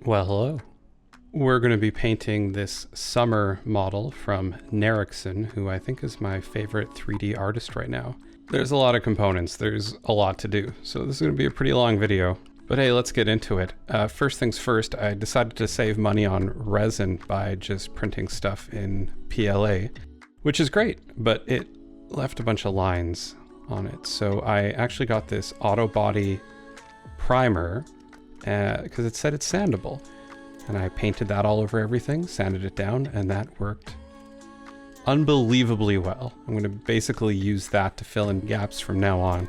Well, hello. We're going to be painting this summer model from Nerixon, who I think is my favorite 3D artist right now. There's a lot of components, there's a lot to do, so this is going to be a pretty long video. But hey, let's get into it. First things first, I decided to save money on resin by just printing stuff in PLA, which is great, but it left a bunch of lines on it. So I actually got this auto body primer because it said it's sandable. And I painted that all over everything, sanded it down, and that worked unbelievably well. I'm going to basically use that to fill in gaps from now on.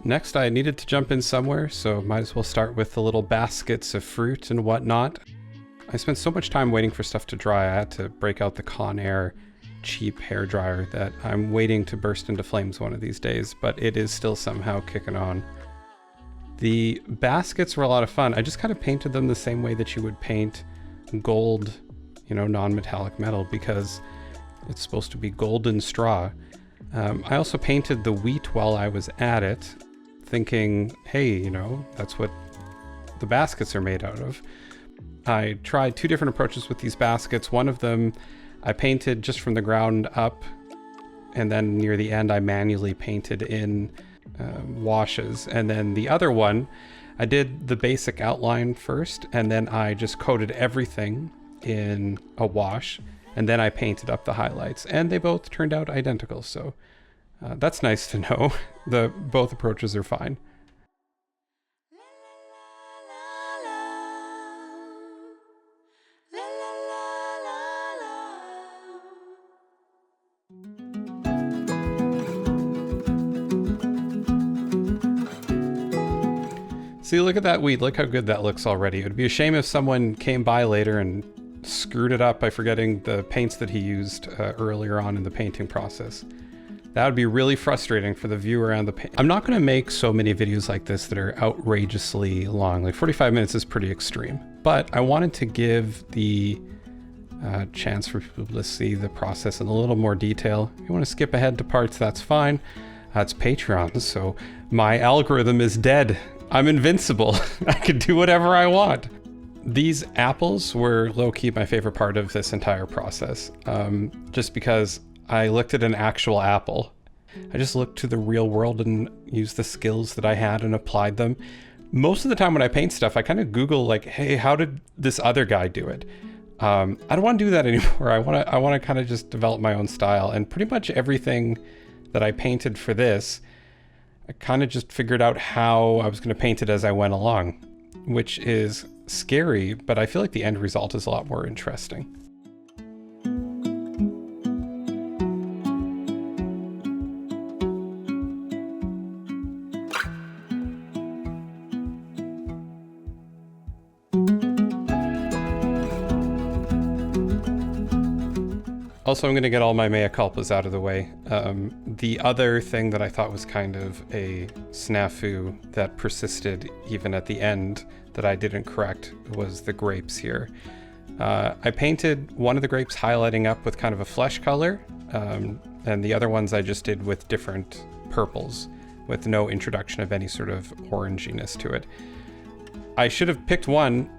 Next, I needed to jump in somewhere, so might as well start with the little baskets of fruit and whatnot. I spent so much time waiting for stuff to dry, I had to break out the Conair cheap hair dryer that I'm waiting to burst into flames one of these days, but it is still somehow kicking on. The baskets were a lot of fun. I just kind of painted them the same way that you would paint gold, you know, non-metallic metal, because it's supposed to be golden straw. I also painted the wheat while I was at it, thinking, hey, you know, that's what the baskets are made out of. I tried two different approaches with these baskets. One of them I painted just from the ground up, and then near the end I manually painted in washes, and then the other one I did the basic outline first, and then I just coated everything in a wash, and then I painted up the highlights, and they both turned out identical. So that's nice to know. Both approaches are fine. See, look at that wheat. Look how good that looks already. It would be a shame if someone came by later and screwed it up by forgetting the paints that he used earlier on in the painting process. That would be really frustrating for the viewer and the paint. I'm not going to make so many videos like this that are outrageously long. Like 45 minutes is pretty extreme. But I wanted to give the chance for people to see the process in a little more detail. If you want to skip ahead to parts, that's fine. It's Patreon, so my algorithm is dead. I'm invincible. I can do whatever I want. These apples were low-key my favorite part of this entire process, just because I looked at an actual apple. I just looked to the real world and used the skills that I had and applied them. Most of the time when I paint stuff, I kind of Google like, hey, how did this other guy do it? I don't want to do that anymore. I want to kind of just develop my own style, and pretty much everything that I painted for this, I kind of just figured out how I was going to paint it as I went along, which is scary, but I feel like the end result is a lot more interesting. Also, I'm going to get all my mea culpas out of the way. The other thing that I thought was kind of a snafu that persisted even at the end that I didn't correct was the grapes here. I painted one of the grapes highlighting up with kind of a flesh color, and the other ones I just did with different purples with no introduction of any sort of oranginess to it. I should have picked one.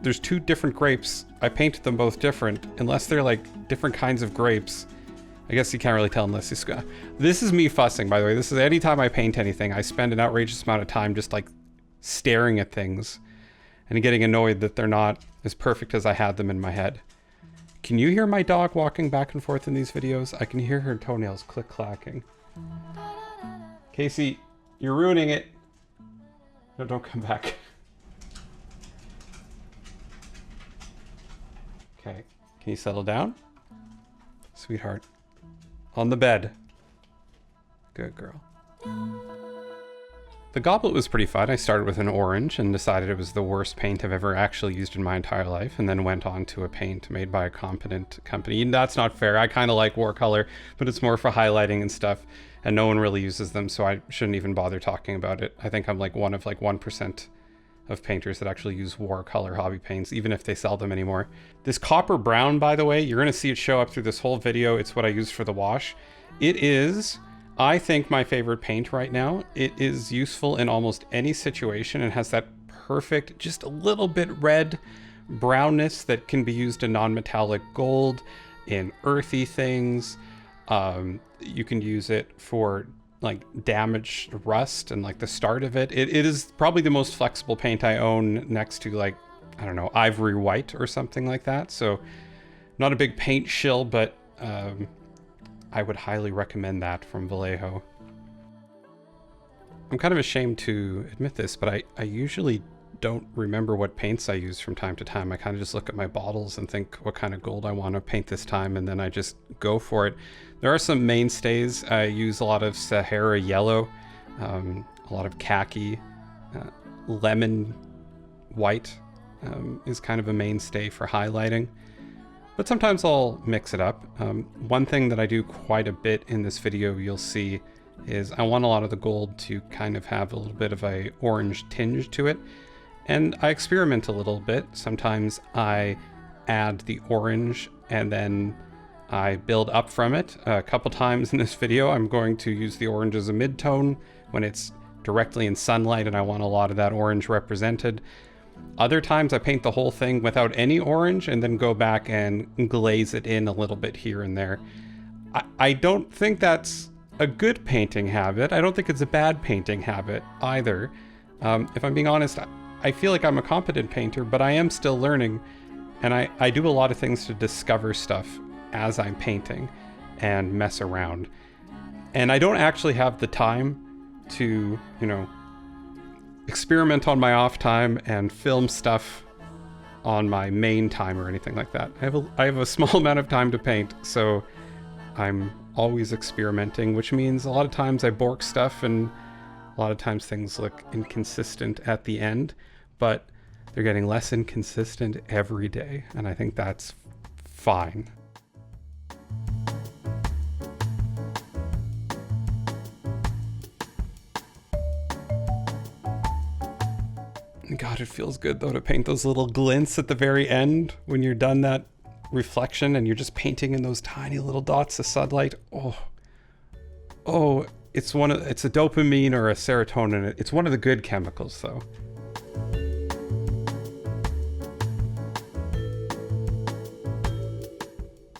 There's two different grapes. I painted them both different, unless they're like different kinds of grapes. I guess you can't really tell unless you This is me fussing, by the way. This is anytime I paint anything, I spend an outrageous amount of time just like staring at things and getting annoyed that they're not as perfect as I had them in my head. Can you hear my dog walking back and forth in these videos? I can hear her toenails click-clacking. Casey, you're ruining it. No, don't come back. Okay, can you settle down? Sweetheart. On the bed. Good girl. The goblet was pretty fun. I started with an orange and decided it was the worst paint I've ever actually used in my entire life, and then went on to a paint made by a competent company. And that's not fair. I kind of like watercolor, but it's more for highlighting and stuff, and no one really uses them, so I shouldn't even bother talking about it. I think I'm like one of like 1% of painters that actually use watercolor hobby paints, even if they sell them anymore. This copper brown, by the way, you're gonna see it show up through this whole video. It's what I use for the wash. It is I think my favorite paint right now. It is useful in almost any situation and has that perfect, just a little bit red brownness that can be used in non-metallic gold, in earthy things. You can use it for like damaged rust and like the start of it. It is probably the most flexible paint I own, next to like, I don't know, ivory white or something like that. So not a big paint shill, but I would highly recommend that from Vallejo. I'm kind of ashamed to admit this, but I usually don't remember what paints I use from time to time. I kind of just look at my bottles and think what kind of gold I want to paint this time, and then I just go for it. There are some mainstays. I use a lot of Sahara yellow, a lot of khaki, lemon white is kind of a mainstay for highlighting. But sometimes I'll mix it up. One thing that I do quite a bit in this video, you'll see, is I want a lot of the gold to kind of have a little bit of a orange tinge to it. And I experiment a little bit. Sometimes I add the orange and then I build up from it. A couple times in this video, I'm going to use the orange as a mid-tone when it's directly in sunlight and I want a lot of that orange represented. Other times I paint the whole thing without any orange and then go back and glaze it in a little bit here and there. I don't think that's a good painting habit. I don't think it's a bad painting habit either. If I'm being honest, I feel like I'm a competent painter, but I am still learning, and I do a lot of things to discover stuff as I'm painting and mess around. And I don't actually have the time to, you know, experiment on my off time and film stuff on my main time or anything like that. I have a small amount of time to paint, so I'm always experimenting, which means a lot of times I bork stuff and a lot of times things look inconsistent at the end, but they're getting less inconsistent every day, and I think that's fine. God, it feels good though to paint those little glints at the very end when you're done that reflection and you're just painting in those tiny little dots of sunlight. Oh, it's a dopamine or a serotonin. It's one of the good chemicals though.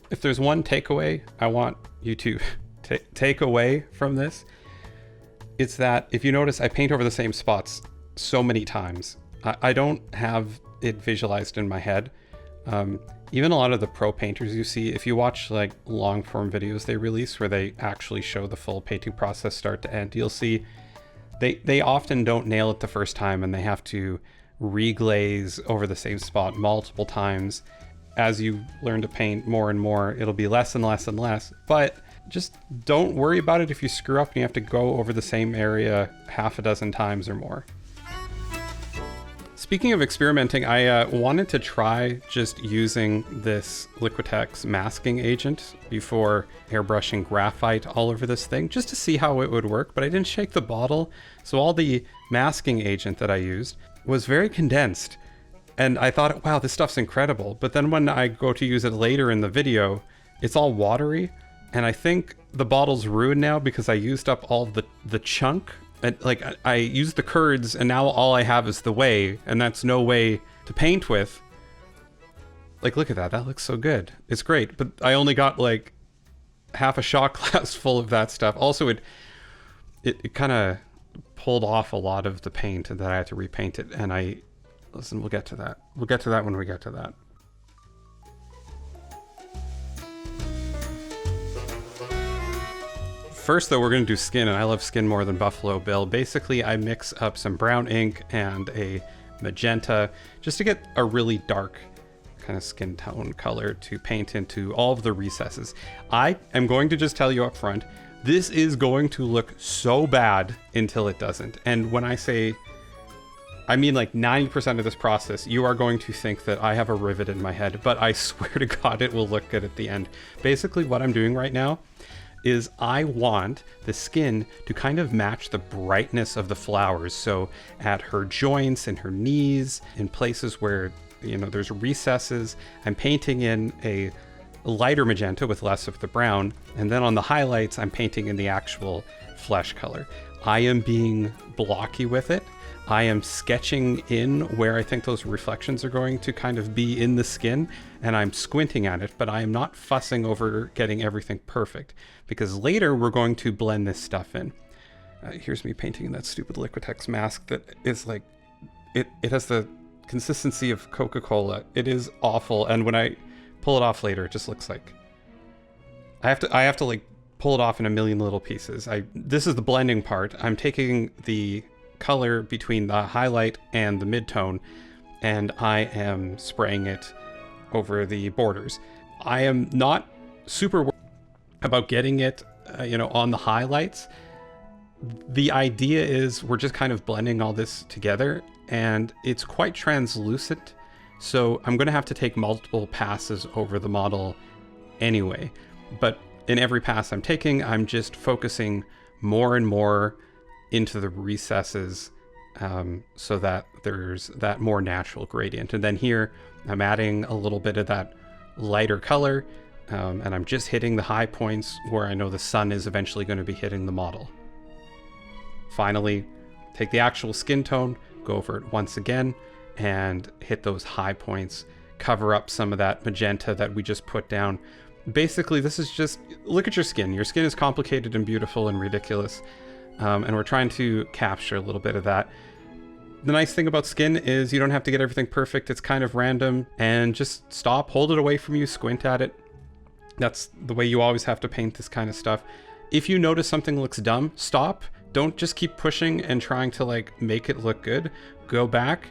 If there's one takeaway I want you to take away from this, it's that if you notice, I paint over the same spots so many times. I don't have it visualized in my head. Even a lot of the pro painters you see, if you watch like long form videos they release where they actually show the full painting process start to end, you'll see they often don't nail it the first time and they have to reglaze over the same spot multiple times. As you learn to paint more and more, it'll be less and less and less, but just don't worry about it if you screw up and you have to go over the same area half a dozen times or more. Speaking of experimenting, I wanted to try just using this Liquitex masking agent before airbrushing graphite all over this thing, just to see how it would work, but I didn't shake the bottle, so all the masking agent that I used was very condensed. And I thought, wow, this stuff's incredible. But then when I go to use it later in the video, it's all watery, and I think the bottle's ruined now because I used up all the chunk. And like I used the curds and now all I have is the whey, and that's no way to paint with. Like, look at that. That looks so good. It's great. But I only got like half a shot glass full of that stuff. Also, it kind of pulled off a lot of the paint that I had to repaint it. And listen, we'll get to that. We'll get to that when we get to that. First though, we're going to do skin, and I love skin more than Buffalo Bill. Basically, I mix up some brown ink and a magenta just to get a really dark kind of skin tone color to paint into all of the recesses. I am going to just tell you up front, this is going to look so bad until it doesn't. And when I say, I mean like 90% of this process, you are going to think that I have a rivet in my head, but I swear to God, it will look good at the end. Basically, what I'm doing right now is I want the skin to kind of match the brightness of the flowers. So at her joints and her knees, in places where, you know, there's recesses, I'm painting in a lighter magenta with less of the brown. And then on the highlights, I'm painting in the actual flesh color. I am being blocky with it, I am sketching in where I think those reflections are going to kind of be in the skin, and I'm squinting at it, but I am not fussing over getting everything perfect, because later we're going to blend this stuff in. Here's me painting that stupid Liquitex mask that is like, it has the consistency of Coca-Cola. It is awful, and when I pull it off later, it just looks like I have to like pull it off in a million little pieces. This is the blending part. I'm taking the color between the highlight and the mid-tone, and I am spraying it over the borders. I am not super worried about getting it on the highlights. The idea is we're just kind of blending all this together, and it's quite translucent, so I'm going to have to take multiple passes over the model anyway. But in every pass I'm taking, I'm just focusing more and more into the recesses, so that there's that more natural gradient. And then here I'm adding a little bit of that lighter color, and I'm just hitting the high points where I know the sun is eventually going to be hitting the model. Finally, take the actual skin tone, go over it once again, and hit those high points, cover up some of that magenta that we just put down. Basically, this is just, look at your skin. Your skin is complicated and beautiful and ridiculous. And we're trying to capture a little bit of that. The nice thing about skin is you don't have to get everything perfect. It's kind of random, and just stop, hold it away from you, squint at it. That's the way you always have to paint this kind of stuff. If you notice something looks dumb, stop. Don't just keep pushing and trying to like make it look good. Go back,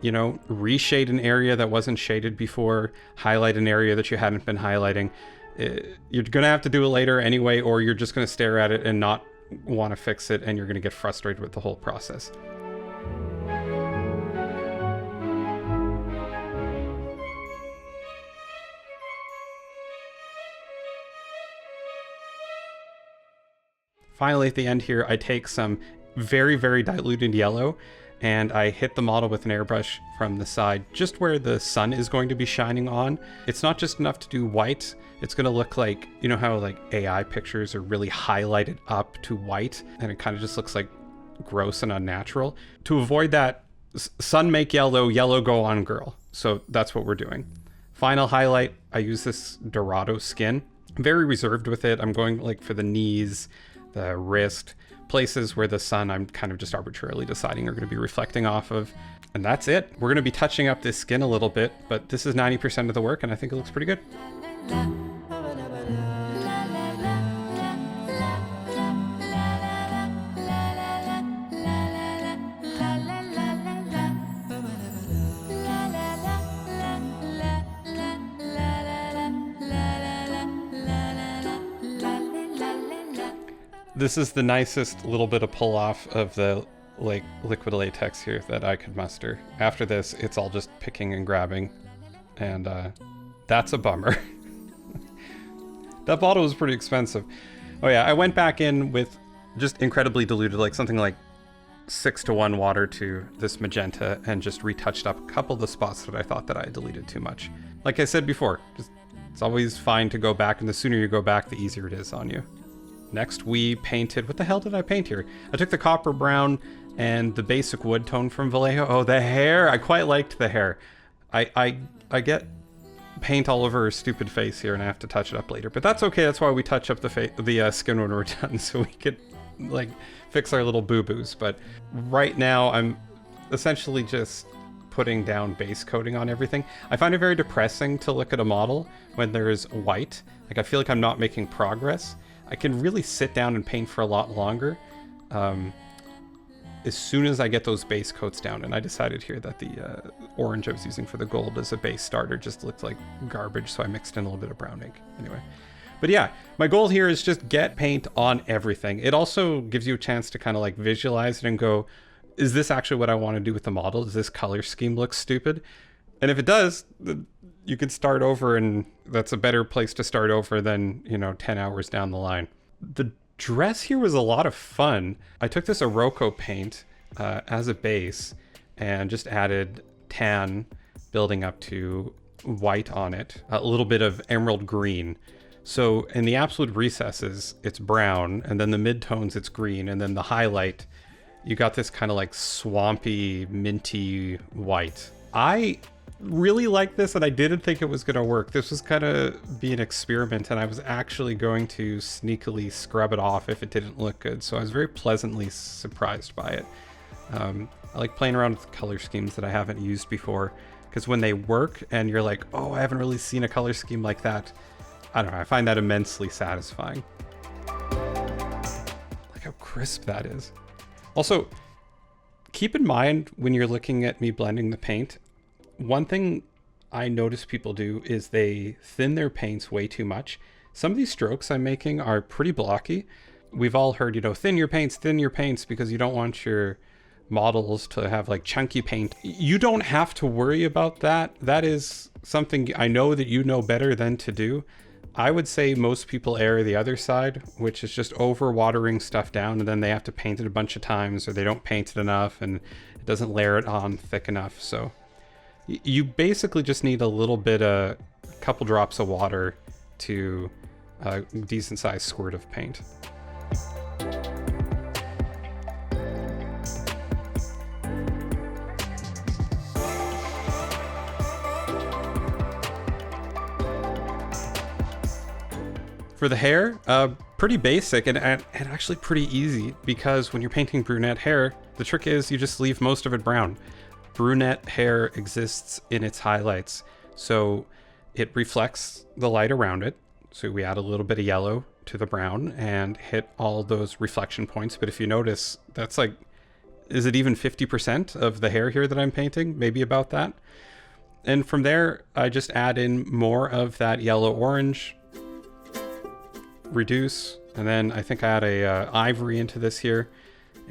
reshade an area that wasn't shaded before, highlight an area that you hadn't been highlighting. You're gonna have to do it later anyway, or you're just gonna stare at it and not want to fix it, and you're going to get frustrated with the whole process. Finally, at the end here, I take some very, very diluted yellow, and I hit the model with an airbrush from the side, just where the sun is going to be shining on. It's not just enough to do white. It's going to look like, how like AI pictures are really highlighted up to white, and it kind of just looks like gross and unnatural. To avoid that, sun make yellow, yellow go on girl. So that's what we're doing. Final highlight, I use this Dorado skin. I'm very reserved with it. I'm going like for the knees, the wrist, places where the sun I'm kind of just arbitrarily deciding are going to be reflecting off of. And that's it. We're going to be touching up this skin a little bit, but this is 90% of the work, and I think it looks pretty good. This is the nicest little bit of pull off of the like liquid latex here that I could muster. After this, it's all just picking and grabbing, and that's a bummer. That bottle was pretty expensive. Oh yeah, I went back in with just incredibly diluted, like something like 6-to-1 water to this magenta, and just retouched up a couple of the spots that I thought that I had deleted too much. Like I said before, it's always fine to go back, and the sooner you go back, the easier it is on you. Next, we painted, what the hell did I paint here? I took the copper brown and the basic wood tone from Vallejo. Oh, the hair, I quite liked the hair. I get paint all over her stupid face here, and I have to touch it up later, but that's okay. That's why we touch up the skin when we're done, so we could like fix our little boo-boos. But right now, I'm essentially just putting down base coating on everything. I find it very depressing to look at a model when there's white. Like, I feel like I'm not making progress. I can really sit down and paint for a lot longer as soon as I get those base coats down. And I decided here that the orange I was using for the gold as a base starter just looked like garbage, so I mixed in a little bit of brown ink. Anyway, but yeah, my goal here is just get paint on everything. It also gives you a chance to kind of like visualize it and go, is this actually what I want to do with the model? Does this color scheme look stupid? And if it does, you could start over, and that's a better place to start over than, 10 hours down the line. The dress here was a lot of fun. I took this Iroko paint as a base and just added tan building up to white on it, a little bit of emerald green. So in the absolute recesses, it's brown, and then the midtones, it's green, and then the highlight you got this kind of like swampy, minty white. I really like this, and I didn't think it was going to work. This was kind of be an experiment, and I was actually going to sneakily scrub it off if it didn't look good. So I was very pleasantly surprised by it. I like playing around with color schemes that I haven't used before, because when they work and you're like, oh, I haven't really seen a color scheme like that, I don't know, I find that immensely satisfying. Look how crisp that is. Also, keep in mind when you're looking at me blending the paint, one thing I notice people do is they thin their paints way too much. Some of these strokes I'm making are pretty blocky. We've all heard, you know, thin your paints because you don't want your models to have like chunky paint. You don't have to worry about that. That is something I know that you know better than to do. I would say most people err the other side, which is just over watering stuff down, and then they have to paint it a bunch of times, or they don't paint it enough and it doesn't layer it on thick enough. So you basically just need a little bit, a couple drops of water to a decent sized squirt of paint. For the hair, pretty basic and actually pretty easy, because when you're painting brunette hair, the trick is you just leave most of it brown. Brunette hair exists in its highlights, so it reflects the light around it. So we add a little bit of yellow to the brown and hit all those reflection points. But if you notice, that's like, is it even 50% of the hair here that I'm painting? Maybe about that. And from there, I just add in more of that yellow orange, reduce, and then I think I add a ivory into this here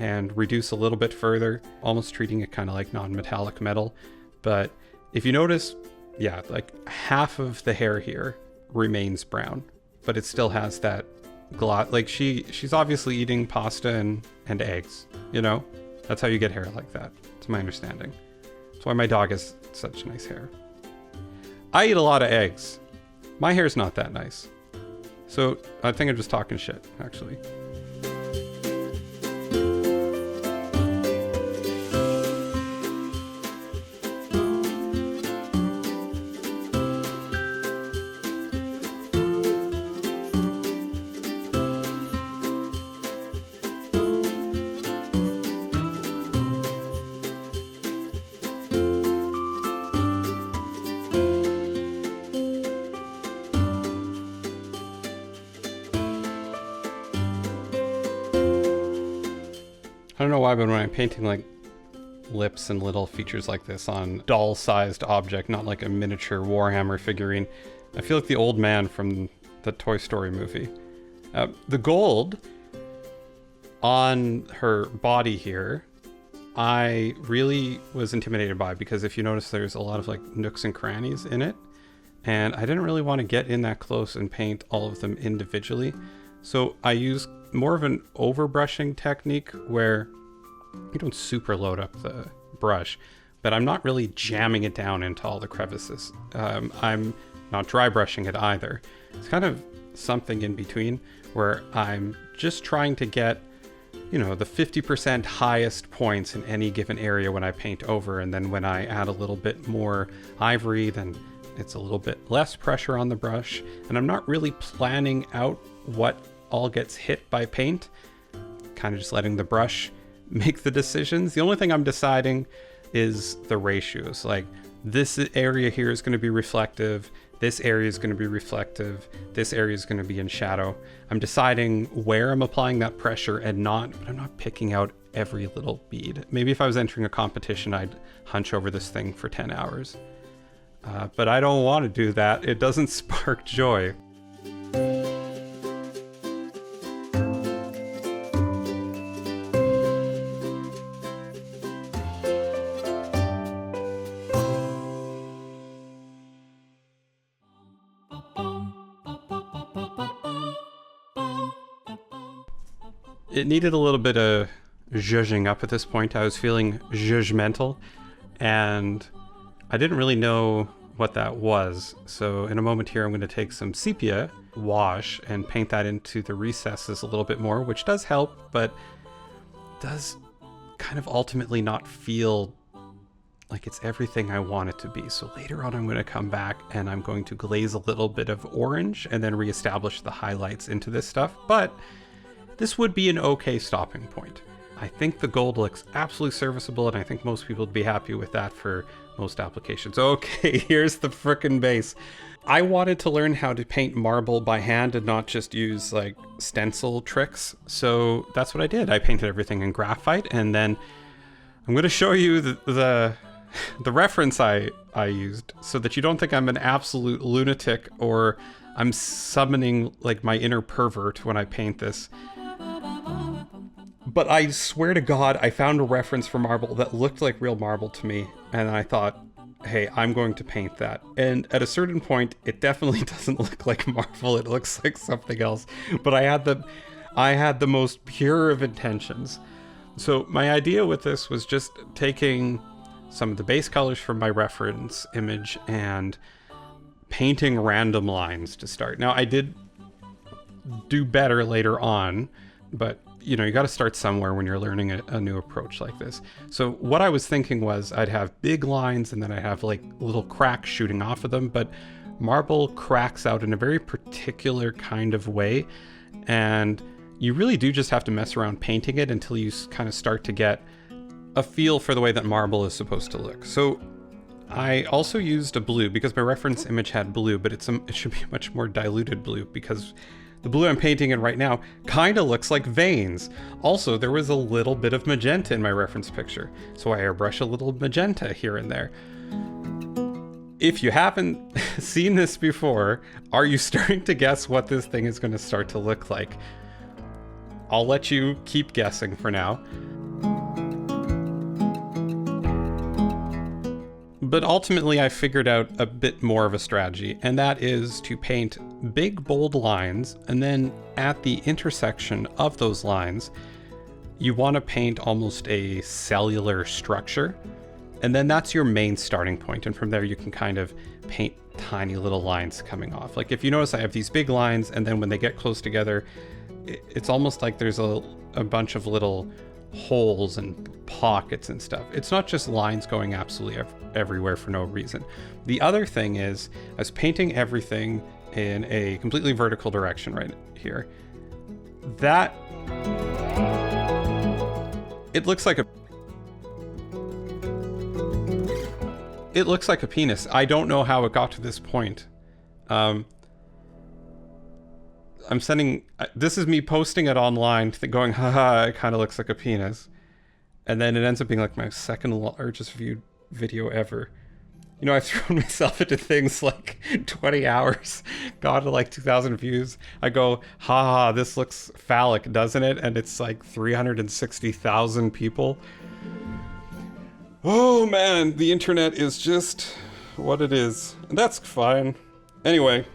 and reduce a little bit further, almost treating it kind of like non-metallic metal. But if you notice, yeah, like half of the hair here remains brown, but it still has that gloss. Like she's obviously eating pasta and eggs, you know? That's how you get hair like that, to my understanding. That's why my dog has such nice hair. I eat a lot of eggs. My hair's not that nice. So I think I'm just talking shit, actually. I don't know why, but when I'm painting like lips and little features like this on doll-sized object, not like a miniature Warhammer figurine, I feel like the old man from the Toy Story movie. The gold on her body here, I really was intimidated by, because if you notice, there's a lot of like nooks and crannies in it, and I didn't really want to get in that close and paint all of them individually. So I use more of an overbrushing technique where you don't super load up the brush, but I'm not really jamming it down into all the crevices. I'm not dry brushing it either. It's kind of something in between where I'm just trying to get, you know, the 50% highest points in any given area when I paint over, and then when I add a little bit more ivory, then it's a little bit less pressure on the brush, and I'm not really planning out what all gets hit by paint, kind of just letting the brush make the decisions. The only thing I'm deciding is the ratios. Like, this area here is going to be reflective, this area is going to be reflective, this area is going to be in shadow. I'm deciding where I'm applying that pressure, and but I'm not picking out every little bead. Maybe if I was entering a competition, I'd hunch over this thing for 10 hours. But I don't want to do that. It doesn't spark joy. It needed a little bit of zhuzhing up at this point. I was feeling judgmental, and I didn't really know what that was. So in a moment here, I'm going to take some sepia wash and paint that into the recesses a little bit more, which does help, but does kind of ultimately not feel like it's everything I want it to be. So later on, I'm going to come back and I'm going to glaze a little bit of orange and then reestablish the highlights into this stuff. But this would be an okay stopping point. I think the gold looks absolutely serviceable, and I think most people would be happy with that for most applications. Okay, here's the frickin' base. I wanted to learn how to paint marble by hand and not just use like stencil tricks. So that's what I did. I painted everything in graphite, and then I'm going to show you the reference I used so that you don't think I'm an absolute lunatic or I'm summoning like my inner pervert when I paint this. But I swear to God, I found a reference for marble that looked like real marble to me, and I thought, hey, I'm going to paint that. And at a certain point, it definitely doesn't look like marble. It looks like something else. But I had the most pure of intentions. So my idea with this was just taking some of the base colors from my reference image and painting random lines to start. Now, I did do better later on, but you know, you got to start somewhere when you're learning a new approach like this. So what I was thinking was I'd have big lines and then I'd have like little cracks shooting off of them, but marble cracks out in a very particular kind of way. And you really do just have to mess around painting it until you kind of start to get a feel for the way that marble is supposed to look. So I also used a blue because my reference image had blue, but it should be a much more diluted blue because the blue I'm painting in right now kind of looks like veins. Also, there was a little bit of magenta in my reference picture, so I airbrush a little magenta here and there. If you haven't seen this before, are you starting to guess what this thing is going to start to look like? I'll let you keep guessing for now. But ultimately, I figured out a bit more of a strategy, and that is to paint big, bold lines, and then at the intersection of those lines, you want to paint almost a cellular structure, and then that's your main starting point, and from there you can kind of paint tiny little lines coming off. Like if you notice, I have these big lines, and then when they get close together, it's almost like there's a bunch of little holes and pockets and stuff. It's not just lines going absolutely everywhere for no reason. The other thing is I was painting everything in a completely vertical direction right here. That it looks like a penis. I don't know how it got to this point. This is me posting it online going, haha, it kind of looks like a penis. And then it ends up being like my second largest viewed video ever. You know, I've thrown myself into things like 20 hours, got to like 2,000 views. I go, haha, this looks phallic, doesn't it? And it's like 360,000 people. Oh man, the internet is just what it is. And that's fine. Anyway,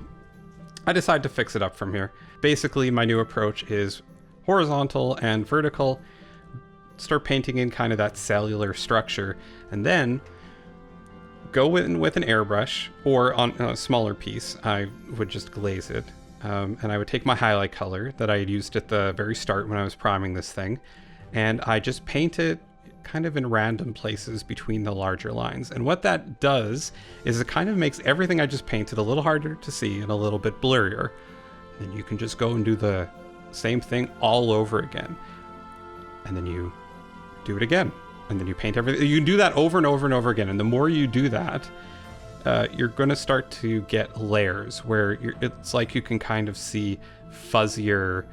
I decided to fix it up from here. Basically, my new approach is horizontal and vertical. Start painting in kind of that cellular structure, and then go in with an airbrush, or on a smaller piece, I would just glaze it. And I would take my highlight color that I had used at the very start when I was priming this thing, and I just paint it kind of in random places between the larger lines. And what that does is it kind of makes everything I just painted a little harder to see and a little bit blurrier. Then you can just go and do the same thing all over again. And then you do it again. And then you paint everything. You can do that over and over and over again. And the more you do that, you're going to start to get layers where it's like you can kind of see fuzzier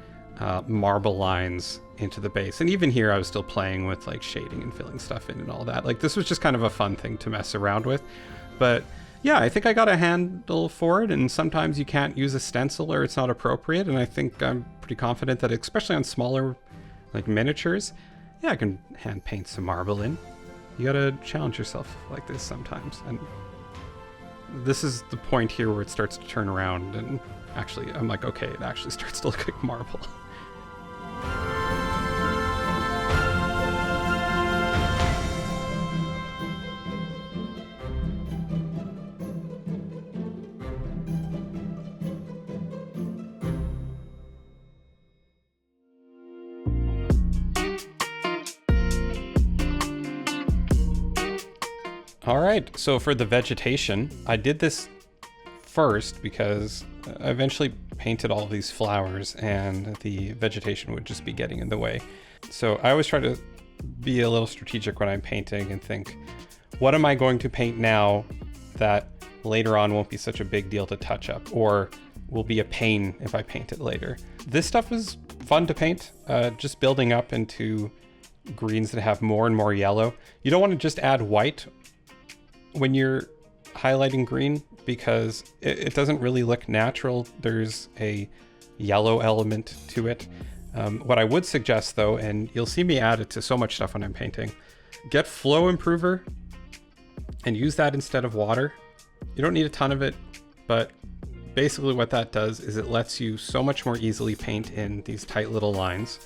marble lines into the base. And even here I was still playing with like shading and filling stuff in and all that. Like this was just kind of a fun thing to mess around with. But yeah, I think I got a handle for it, and sometimes you can't use a stencil or it's not appropriate, and I think I'm pretty confident that especially on smaller like miniatures, yeah, I can hand paint some marble in. You gotta challenge yourself like this sometimes, and this is the point here where it starts to turn around, and actually I'm like, okay, it actually starts to look like marble. All right, so for the vegetation, I did this first because I eventually painted all these flowers and the vegetation would just be getting in the way. So I always try to be a little strategic when I'm painting and think, what am I going to paint now that later on won't be such a big deal to touch up, or will be a pain if I paint it later? This stuff is fun to paint, just building up into greens that have more and more yellow. You don't want to just add white when you're highlighting green because it doesn't really look natural. There's a yellow element to it. What I would suggest though, and you'll see me add it to so much stuff when I'm painting, get Flow Improver and use that instead of water. You don't need a ton of it, but basically what that does is it lets you so much more easily paint in these tight little lines.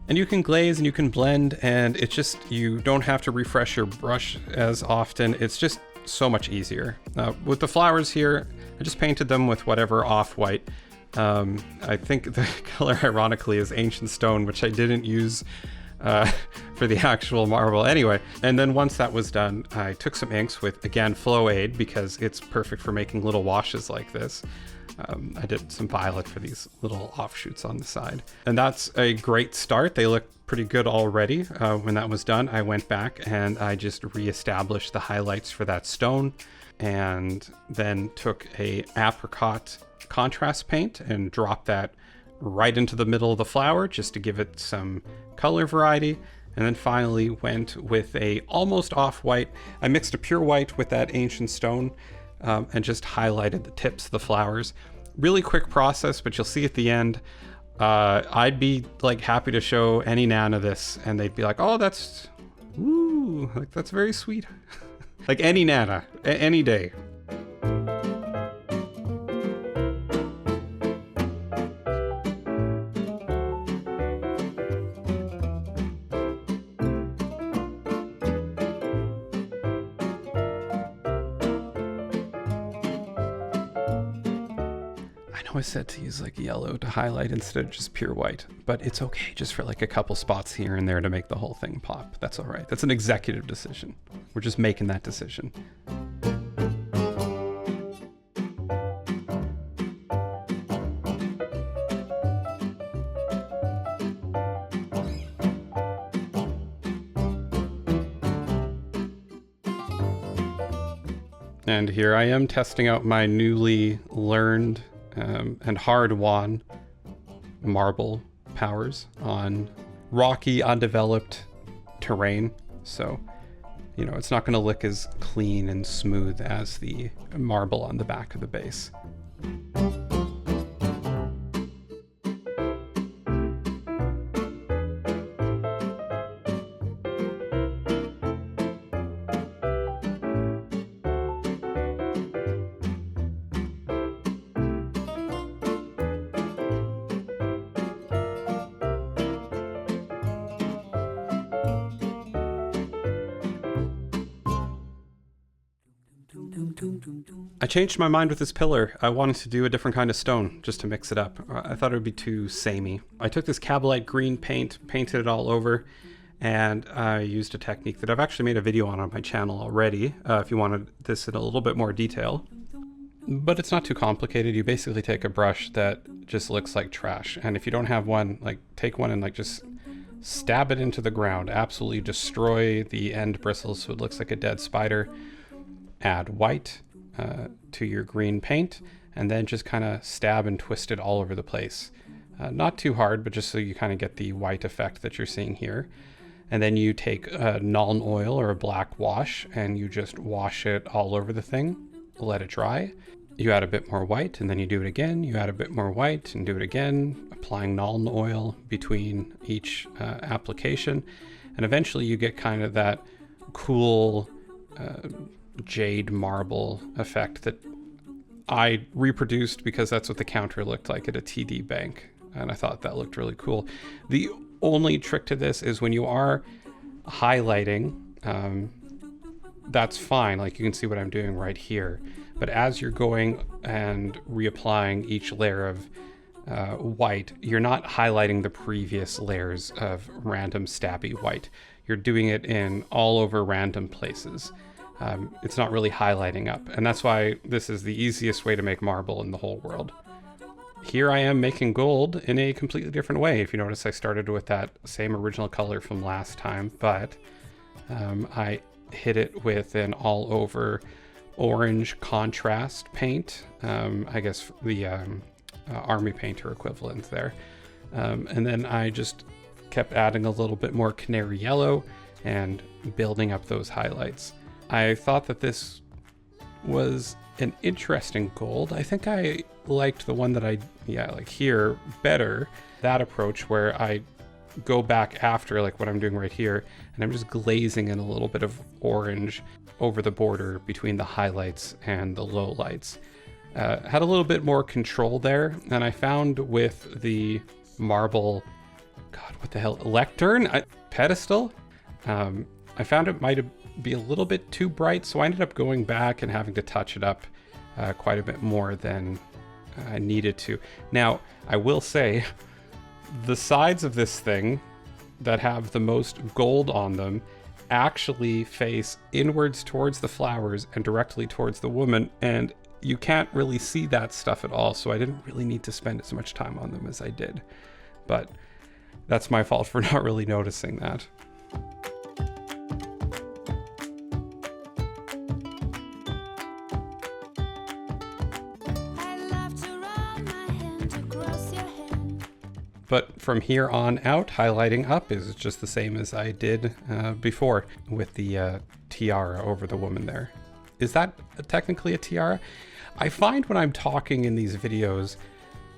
And you can glaze and you can blend, and it's just, you don't have to refresh your brush as often. It's just so much easier. With the flowers here, I just painted them with whatever off-white. I think the color ironically is Ancient Stone, which I didn't use for the actual marble anyway. And then once that was done, I took some inks with, again, Flow Aid, because it's perfect for making little washes like this. I did some violet for these little offshoots on the side. And that's a great start. They look pretty good already. When that was done, I went back and I just reestablished the highlights for that stone, and then took a apricot contrast paint and dropped that right into the middle of the flower just to give it some color variety. And then finally went with a almost off-white. I mixed a pure white with that Ancient Stone and just highlighted the tips of the flowers. Really quick process, but you'll see at the end, I'd be like happy to show any Nana this and they'd be like, oh, that's, ooh, like that's very sweet. Like any Nana, any day. I said to use like yellow to highlight instead of just pure white, but it's okay just for like a couple spots here and there to make the whole thing pop. That's all right. That's an executive decision. We're just making that decision. And here I am testing out my newly learned and hard-won marble powers on rocky, undeveloped terrain. So, you know, it's not going to look as clean and smooth as the marble on the back of the base. I changed my mind with this pillar. I wanted to do a different kind of stone just to mix it up. I thought it would be too samey. I took this Kabolite green paint, painted it all over, and I used a technique that I've actually made a video on my channel already, if you wanted this in a little bit more detail. But it's not too complicated. You basically take a brush that just looks like trash, and if you don't have one, like take one and like just stab it into the ground, absolutely destroy the end bristles so it looks like a dead spider. Add white to your green paint, and then just kind of stab and twist it all over the place. Not too hard, but just so you kind of get the white effect that you're seeing here. And then you take a Nuln Oil or a black wash and you just wash it all over the thing, let it dry. You add a bit more white and then you do it again. You add a bit more white and do it again, applying Nuln Oil between each application. And eventually you get kind of that cool jade marble effect that I reproduced because that's what the counter looked like at a TD bank, and I thought that looked really cool. The only trick to this is when you are highlighting, that's fine, like you can see what I'm doing right here, but as you're going and reapplying each layer of white, you're not highlighting the previous layers of random stabby white. You're doing it in all over random places. it's not really highlighting up. And that's why this is the easiest way to make marble in the whole world. Here I am making gold in a completely different way. If you notice, I started with that same original color from last time, but I hit it with an all over orange contrast paint. I guess the army painter equivalent there. And then I just kept adding a little bit more canary yellow and building up those highlights. I thought that this was an interesting gold. I think I liked the one that like here better. That approach where I go back after, like what I'm doing right here, and I'm just glazing in a little bit of orange over the border between the highlights and the low lights. Had a little bit more control there, and I found with the marble, God, what the hell, lectern? Pedestal? I found it might be a little bit too bright, so I ended up going back and having to touch it up quite a bit more than I needed to. Now, I will say, the sides of this thing that have the most gold on them actually face inwards towards the flowers and directly towards the woman, and you can't really see that stuff at all, so I didn't really need to spend as much time on them as I did. But that's my fault for not really noticing that. But from here on out, highlighting up is just the same as I did before with the tiara over the woman there. Is that technically a tiara? I find when I'm talking in these videos,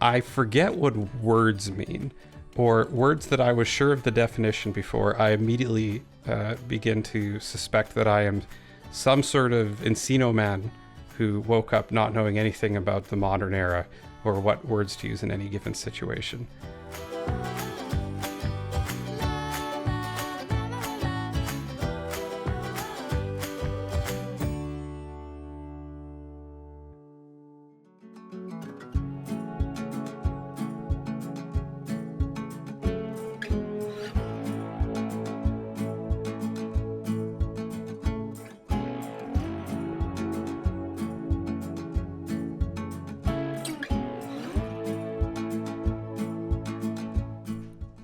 I forget what words mean, or words that I was sure of the definition before. I immediately begin to suspect that I am some sort of Encino man who woke up not knowing anything about the modern era or what words to use in any given situation.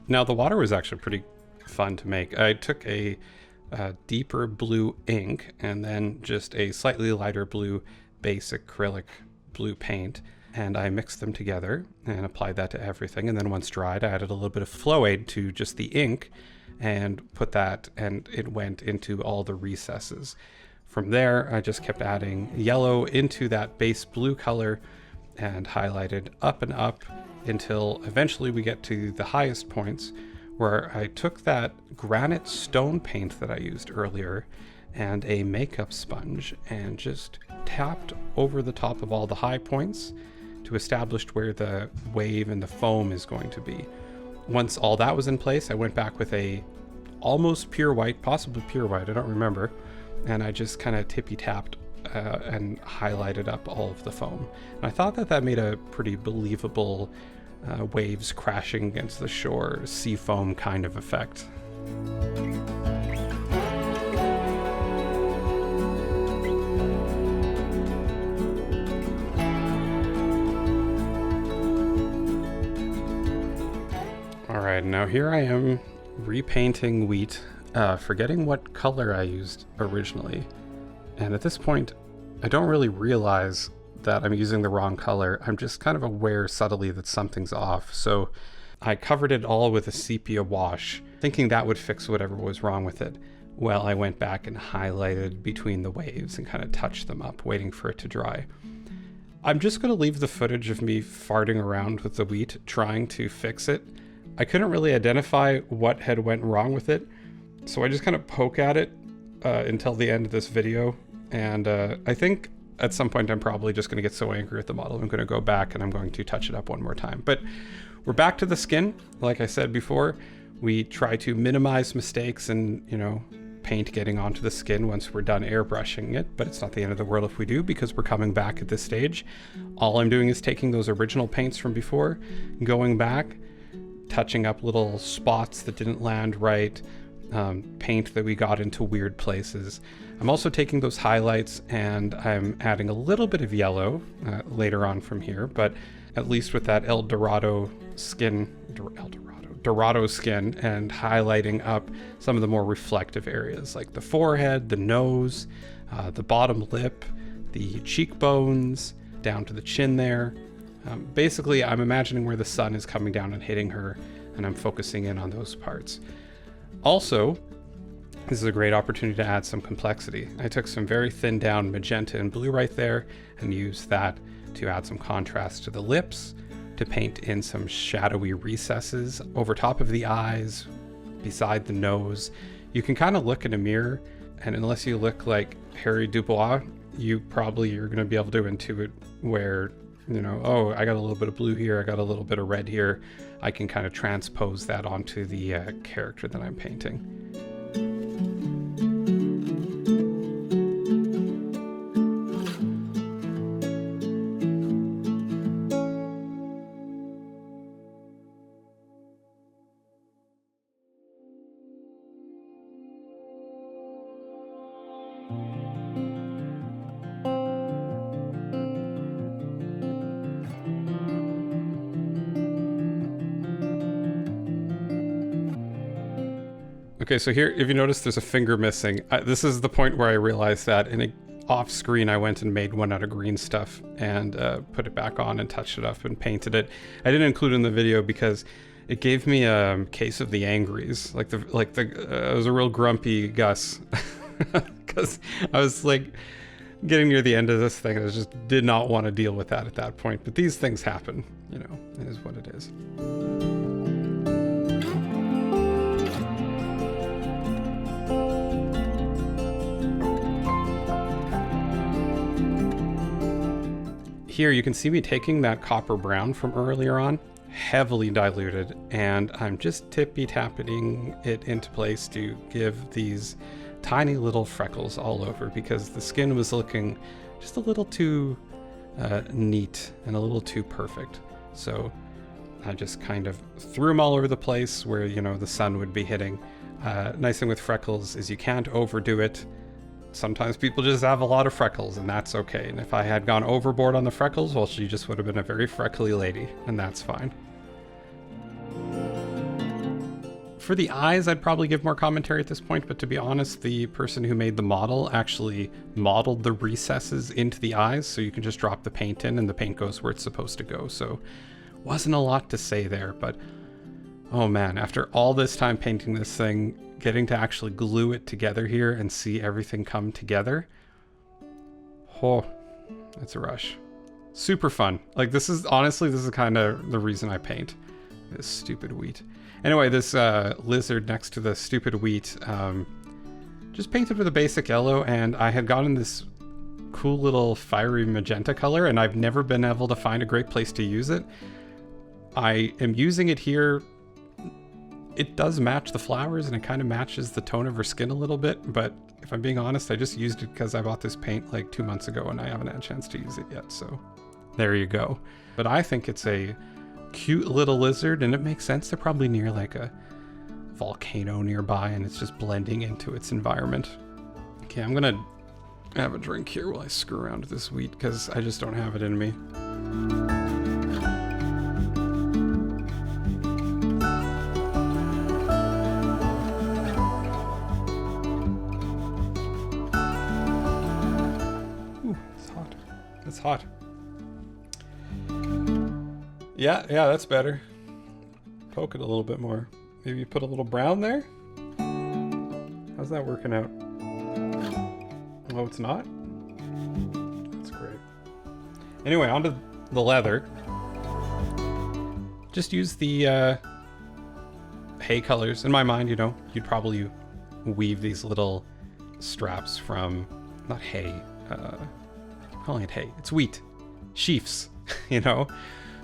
Now, the water was actually pretty fun to make. I took a deeper blue ink and then just a slightly lighter blue base acrylic blue paint, and I mixed them together and applied that to everything. And then once dried, I added a little bit of flow aid to just the ink and put that, and it went into all the recesses. From there, I just kept adding yellow into that base blue color and highlighted up and up until eventually we get to the highest points, where I took that granite stone paint that I used earlier and a makeup sponge and just tapped over the top of all the high points to establish where the wave and the foam is going to be. Once all that was in place, I went back with a almost pure white, possibly pure white, I don't remember, and I just kind of tippy tapped and highlighted up all of the foam. And I thought that made a pretty believable waves crashing against the shore, sea foam kind of effect. All right, now here I am repainting wheat, forgetting what color I used originally. And at this point, I don't really realize that I'm using the wrong color. I'm just kind of aware subtly that something's off. So I covered it all with a sepia wash, thinking that would fix whatever was wrong with it. Well, I went back and highlighted between the waves and kind of touched them up, waiting for it to dry. I'm just going to leave the footage of me farting around with the wheat, trying to fix it. I couldn't really identify what had went wrong with it, so I just kind of poke at it until the end of this video. And I think at some point I'm probably just going to get so angry with the model, I'm going to go back and I'm going to touch it up one more time. But we're back to the skin. Like I said before, we try to minimize mistakes and, paint getting onto the skin once we're done airbrushing it, but it's not the end of the world if we do, because we're coming back at this stage. All I'm doing is taking those original paints from before, going back, touching up little spots that didn't land right, paint that we got into weird places. I'm also taking those highlights and I'm adding a little bit of yellow later on from here, but at least with that Dorado skin, and highlighting up some of the more reflective areas like the forehead, the nose, the bottom lip, the cheekbones, down to the chin there. Basically, I'm imagining where the sun is coming down and hitting her, and I'm focusing in on those parts. Also, this is a great opportunity to add some complexity. I took some very thinned down magenta and blue right there and used that to add some contrast to the lips, to paint in some shadowy recesses over top of the eyes, beside the nose. You can kind of look in a mirror, and unless you look like Harry Dubois, you probably are going to be able to intuit where, you know, oh, I got a little bit of blue here, I got a little bit of red here. I can kind of transpose that onto the character that I'm painting. Okay, so here, if you notice, there's a finger missing. This is the point where I realized that off screen, I went and made one out of green stuff and put it back on and touched it up and painted it. I didn't include it in the video because it gave me a case of the angries. I was a real grumpy Gus because I was like getting near the end of this thing. I just did not want to deal with that at that point. But these things happen, you know, it is what it is. Here you can see me taking that copper brown from earlier on, heavily diluted, and I'm just tippy-tapping it into place to give these tiny little freckles all over because the skin was looking just a little too neat and a little too perfect. So I just kind of threw them all over the place where, you know, the sun would be hitting. Nice thing with freckles is you can't overdo it. Sometimes people just have a lot of freckles, and that's okay. And if I had gone overboard on the freckles, well, she just would have been a very freckly lady, and that's fine. For the eyes, I'd probably give more commentary at this point, but to be honest, the person who made the model actually modeled the recesses into the eyes, so you can just drop the paint in and the paint goes where it's supposed to go. So wasn't a lot to say there, but oh man, after all this time painting this thing, getting to actually glue it together here and see everything come together, oh, that's a rush. Super fun. Like, this is kind of the reason I paint this stupid wheat. Anyway, this lizard next to the stupid wheat, just painted with a basic yellow, and I had gotten this cool little fiery magenta color, and I've never been able to find a great place to use it. I am using it here. It does match the flowers and it kind of matches the tone of her skin a little bit, but if I'm being honest, I just used it because I bought this paint like 2 months ago and I haven't had a chance to use it yet, so there you go. But I think it's a cute little lizard, and it makes sense. They're probably near like a volcano nearby and it's just blending into its environment. Okay, I'm gonna have a drink here while I screw around with this wheat because I just don't have it in me. It's hot. Yeah, that's better. Poke it a little bit more. Maybe you put a little brown there? How's that working out? Oh, it's not? That's great. Anyway, onto the leather. Just use the hay colors. In my mind, you know, you'd probably weave these little straps from, not hay, calling it hay. It's wheat. Sheafs, you know?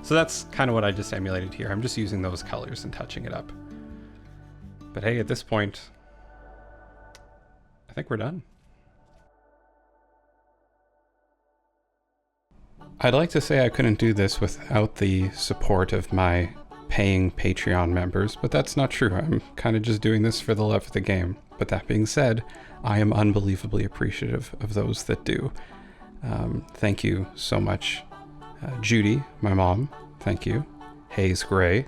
So that's kind of what I just emulated here. I'm just using those colors and touching it up. But hey, at this point, I think we're done. I'd like to say I couldn't do this without the support of my paying Patreon members, but that's not true. I'm kind of just doing this for the love of the game. But that being said, I am unbelievably appreciative of those that do. Thank you so much. Judy, my mom, thank you. Hayes Gray,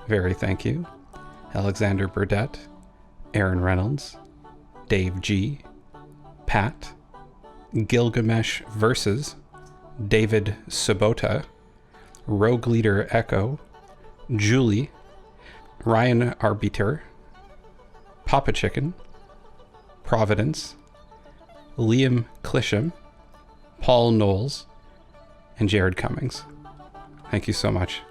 very thank you. Alexander Burdett, Aaron Reynolds, Dave G, Pat, Gilgamesh Versus, David Sabota, Rogue Leader Echo, Julie, Ryan Arbiter, Papa Chicken, Providence, Liam Clisham, Paul Knowles, and Jared Cummings. Thank you so much.